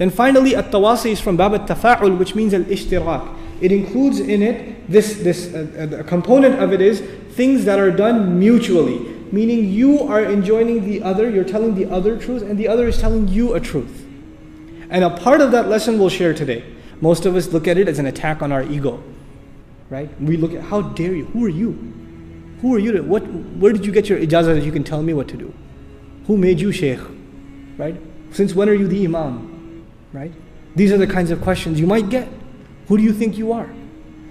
Then finally, at-tawasi is from bab at-tafa'ul, which means al-ishtirak. It includes in it, a component of it is things that are done mutually. Meaning you are enjoining the other, you're telling the other truth, and the other is telling you a truth. And a part of that lesson we'll share today. Most of us look at it as an attack on our ego. Right? We look at, how dare you? Who are you? Who are you? Where did you get your ijazah that you can tell me what to do? Who made you shaykh? Right? Since when are you the imam? Right? These are the kinds of questions you might get. Who do you think you are?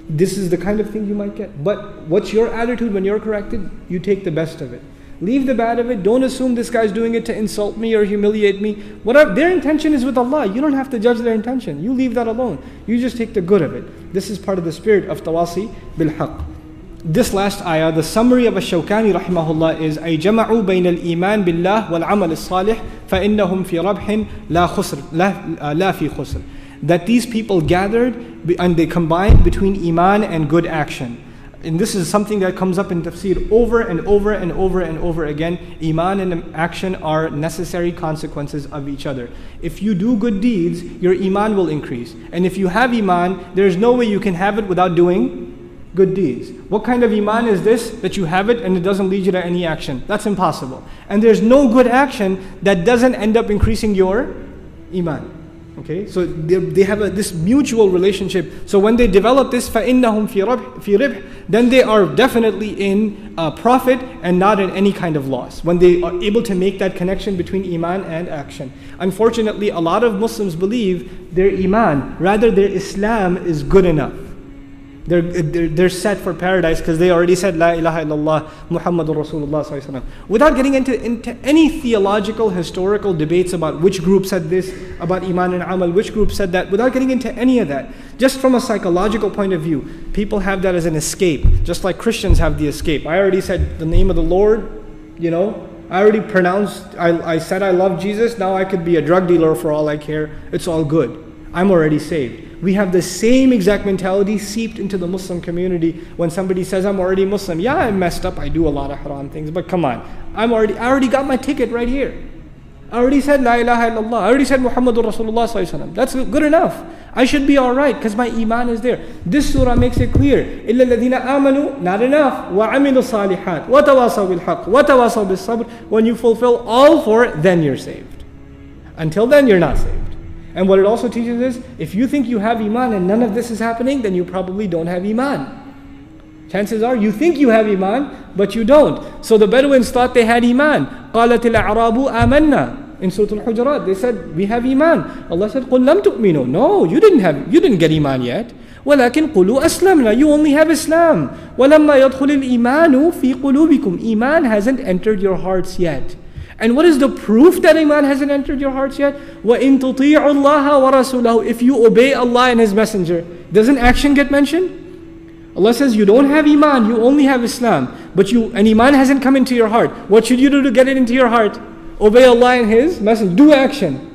This is the kind of thing you might get. But what's your attitude when you're corrected? You take the best of it. Leave the bad of it. Don't assume this guy's doing it to insult me or humiliate me. Whatever their intention is with Allah, you don't have to judge their intention. You leave that alone. You just take the good of it. This is part of the spirit of tawasi bil haqq. This last ayah, the summary of Ash-Shawkani rahimahullah is أي جمعوا بين الإيمان بالله والعمل الصالح فإنهم في ربح لا في خسر. That these people gathered and they combined between iman and good action. And this is something that comes up in Tafseer over and over and over and over again. Iman and action are necessary consequences of each other. If you do good deeds, your iman will increase. And if you have iman, there's no way you can have it without doing good deeds. What kind of iman is this? That you have it and it doesn't lead you to any action. That's impossible. And there's no good action that doesn't end up increasing your iman. Okay, so they have this mutual relationship. So when they develop this, فَإِنَّهُمْ فِي رِبْحٍ, then they are definitely in profit and not in any kind of loss. When they are able to make that connection between iman and action. Unfortunately, a lot of Muslims believe their iman, rather their Islam, is good enough. They're set for paradise because they already said La ilaha illallah Muhammadur Rasulullah sallallahu alaihi wasallam. Without getting into any theological, historical debates about which group said this, about Iman and Amal, which group said that, without getting into any of that. Just from a psychological point of view, people have that as an escape, just like Christians have the escape. I already said the name of the Lord, I already pronounced, I said I love Jesus, now I could be a drug dealer for all I care. It's all good. I'm already saved. We have the same exact mentality seeped into the Muslim community when somebody says, I'm already Muslim. Yeah, I'm messed up, I do a lot of haram things, but come on. I already got my ticket right here. I already said La ilaha illallah. I already said Muhammadur Rasulullah sallallahu alaihi wasallam. That's good enough. I should be alright because my iman is there. This surah makes it clear. إِلَّا الَّذِينَ آمَنُوا, not enough. وَعَمِلُوا الصَّالِحَاتِ وَتَوَاصَوْا بِالْحَقِّ وَتَوَاصَوْا بِالصَّبْرِ. When you fulfill all four, then you're saved. Until then, you're not saved. And what it also teaches is, if you think you have iman and none of this is happening, then you probably don't have iman. Chances are you think you have iman, but you don't. So the Bedouins thought they had iman. قَالَتِ الْأَعْرَابُ آمَنَّا. In Surah Al-Hujurat, they said, we have iman. Allah said, قُلْ لَمْ تُؤْمِنُوا. No, you didn't get iman yet. وَلَكِنْ قُلُوا أَسْلَمْنَا. You only have Islam. وَلَمَّا يَدْخُلِ الْإِيمَانُ فِي قُلُوبِكُمْ. Iman hasn't entered your hearts yet. And what is the proof that iman hasn't entered your hearts yet? وَإِن تُطِيعُوا اللَّهَ وَرَسُولَهُ. If you obey Allah and His Messenger, doesn't action get mentioned? Allah says you don't have iman, you only have Islam. And iman hasn't come into your heart. What should you do to get it into your heart? Obey Allah and His Messenger. Do action.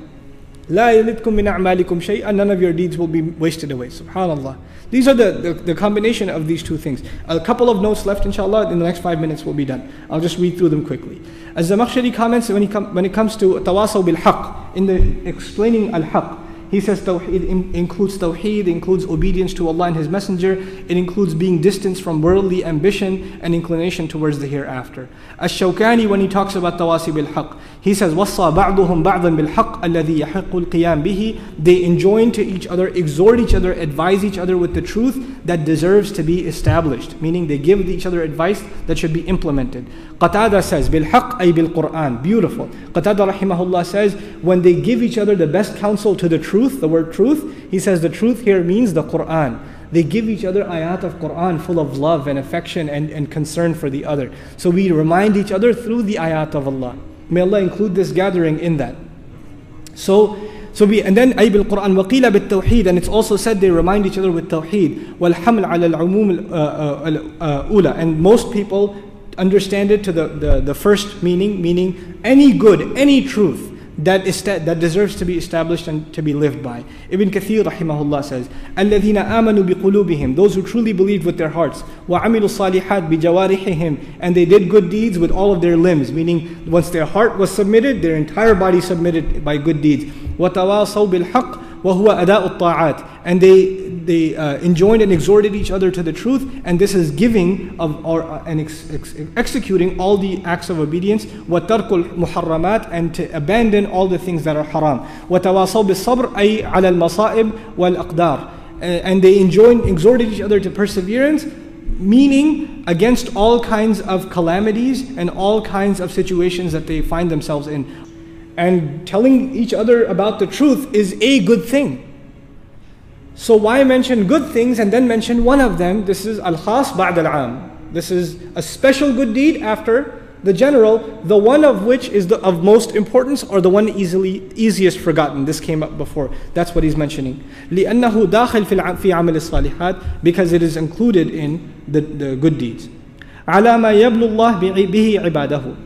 لَا يَلِدْكُم مِّنْ أَعْمَالِكُمْ شَيْئًا. None of your deeds will be wasted away. Subhanallah. These are the combination of these two things. A couple of notes left, inshallah. In the next 5 minutes we'll be done. I'll just read through them quickly. As Zamakhshari comments when it comes to tawasaw bil haqq, in the explaining al-haqq, he says Tawheed includes Tawheed, includes obedience to Allah and His Messenger. It includes being distanced from worldly ambition and inclination towards the hereafter. Ash-Shawkani, when he talks about Tawasi bil haqq, he says, وَصَّى بَعْضُهُمْ بَعْضًا بِالْحَقِّ الَّذِي يَحِقُّ الْقِيَامِ بِهِ. They enjoin to each other, exhort each other, advise each other with the truth that deserves to be established. Meaning they give each other advice that should be implemented. Qatada says, بِالْحَقِّ أي بِالْقُرْآنِ. Beautiful. Qatada rahimahullah says, when they give each other the best counsel to the truth, the word truth, he says the truth here means the Qur'an. They give each other ayat of Qur'an full of love and affection and concern for the other. So we remind each other through the ayat of Allah. May Allah include this gathering in that. And then ay bil Qur'an wa qila bit tawheed, and it's also said they remind each other with tawheed. Wal haml ala al umum al ula, and most people understand it to the first meaning any good, any truth that deserves to be established and to be lived by. Ibn Kathir rahimahullah says, الَّذِينَ آمَنُوا بِقُلُوبِهِمْ, those who truly believed with their hearts, وَعَمِلُوا الصَّالِحَاتِ بِجَوَارِحِهِمْ, and they did good deeds with all of their limbs, meaning once their heart was submitted, their entire body submitted by good deeds. وَتَوَاصَوْا بِالْحَقِّ وَهُوَ أَدَاءُ الطَّاعَاتِ, and they enjoined and exhorted each other to the truth, and this is giving of and executing all the acts of obedience. وَتَرْكُ الْمُحَرَّمَاتِ, and to abandon all the things that are haram. وَتَوَاصَوْا بِالصَّبْرِ أي على المصائب والأقدار, and they exhorted each other to perseverance, meaning against all kinds of calamities and all kinds of situations that they find themselves in. And telling each other about the truth is a good thing. So why mention good things and then mention one of them? This is al-khas ba'd al-'am. This is a special good deed after the general, the one of which is of most importance, or the one easiest forgotten. This came up before. That's what he's mentioning. لِأَنَّهُ دَاخِلْ فِي عَمَلِ الصَّالِحَاتِ, because it is included in the good deeds. عَلَى مَا يَبْلُ اللَّهُ بِهِ عِبَادَهُ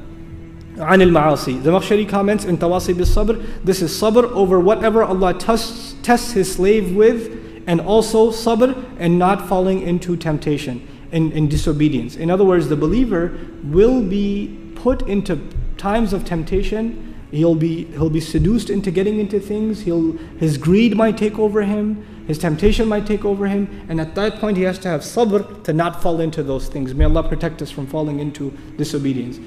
عن المعاصي. Zamakhshari comments in Tawasi bil Sabr, this is sabr over whatever Allah tests his slave with, and also sabr and not falling into temptation, in disobedience. In other words, the believer will be put into times of temptation. He'll be seduced into getting into things. His greed might take over him. His temptation might take over him. And at that point he has to have sabr to not fall into those things. May Allah protect us from falling into disobedience.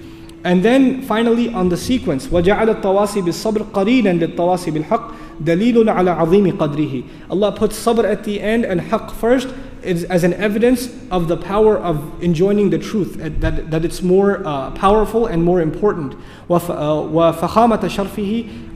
And then finally on the sequence, وَجَعَلَ التَّوَاصِي بِالصَّبْرِ قَرِينًا لِلتَّوَاصِي بِالْحَقِّ دَلِيلٌ عَلَى عَظِيمِ قَدْرِهِ. Allah puts sabr at the end and haqq first as an evidence of the power of enjoining the truth, that it's more powerful and more important. وَفَخَامَةِ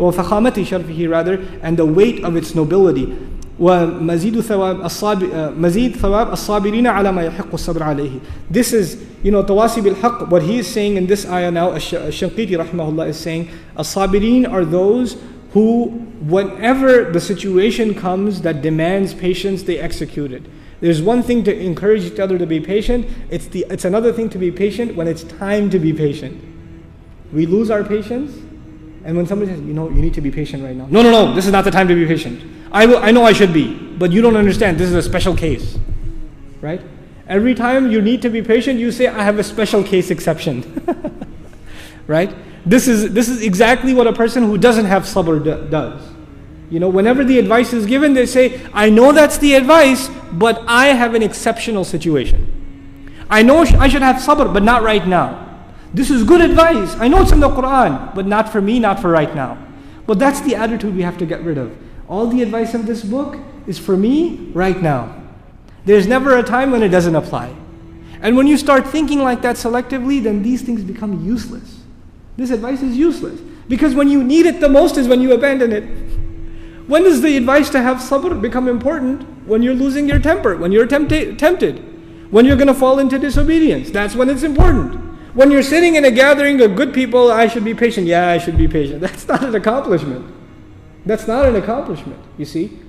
شَرْفِهِ rather, and the weight of its nobility. وَمَزِيدُ ثَوَابِ الصَّابِرِينَ عَلَى مَا يَحِقُّ الصَّبْرَ عَلَيْهِ. This is, Tawasi bil haqq, what he is saying in this ayah now, Shanqiti rahimahullah is saying, as-sabirin are those who, whenever the situation comes that demands patience, they execute it. There's one thing to encourage each other to be patient, it's another thing to be patient when it's time to be patient. We lose our patience, and when somebody says, you need to be patient right now. No, this is not the time to be patient. I know I should be, but you don't understand, this is a special case. Right? Every time you need to be patient, you say, I have a special case exception. Right? This is exactly what a person who doesn't have sabr does. Whenever the advice is given, they say, I know that's the advice, but I have an exceptional situation. I know I should have sabr, but not right now. This is good advice. I know it's in the Quran, but not for me, not for right now. But that's the attitude we have to get rid of. All the advice of this book is for me right now. There's never a time when it doesn't apply. And when you start thinking like that selectively, then these things become useless. This advice is useless. Because when you need it the most is when you abandon it. When does the advice to have sabr become important? When you're losing your temper, when you're tempted, when you're going to fall into disobedience. That's when it's important. When you're sitting in a gathering of good people, I should be patient. Yeah, I should be patient. That's not an accomplishment. That's not an accomplishment, you see.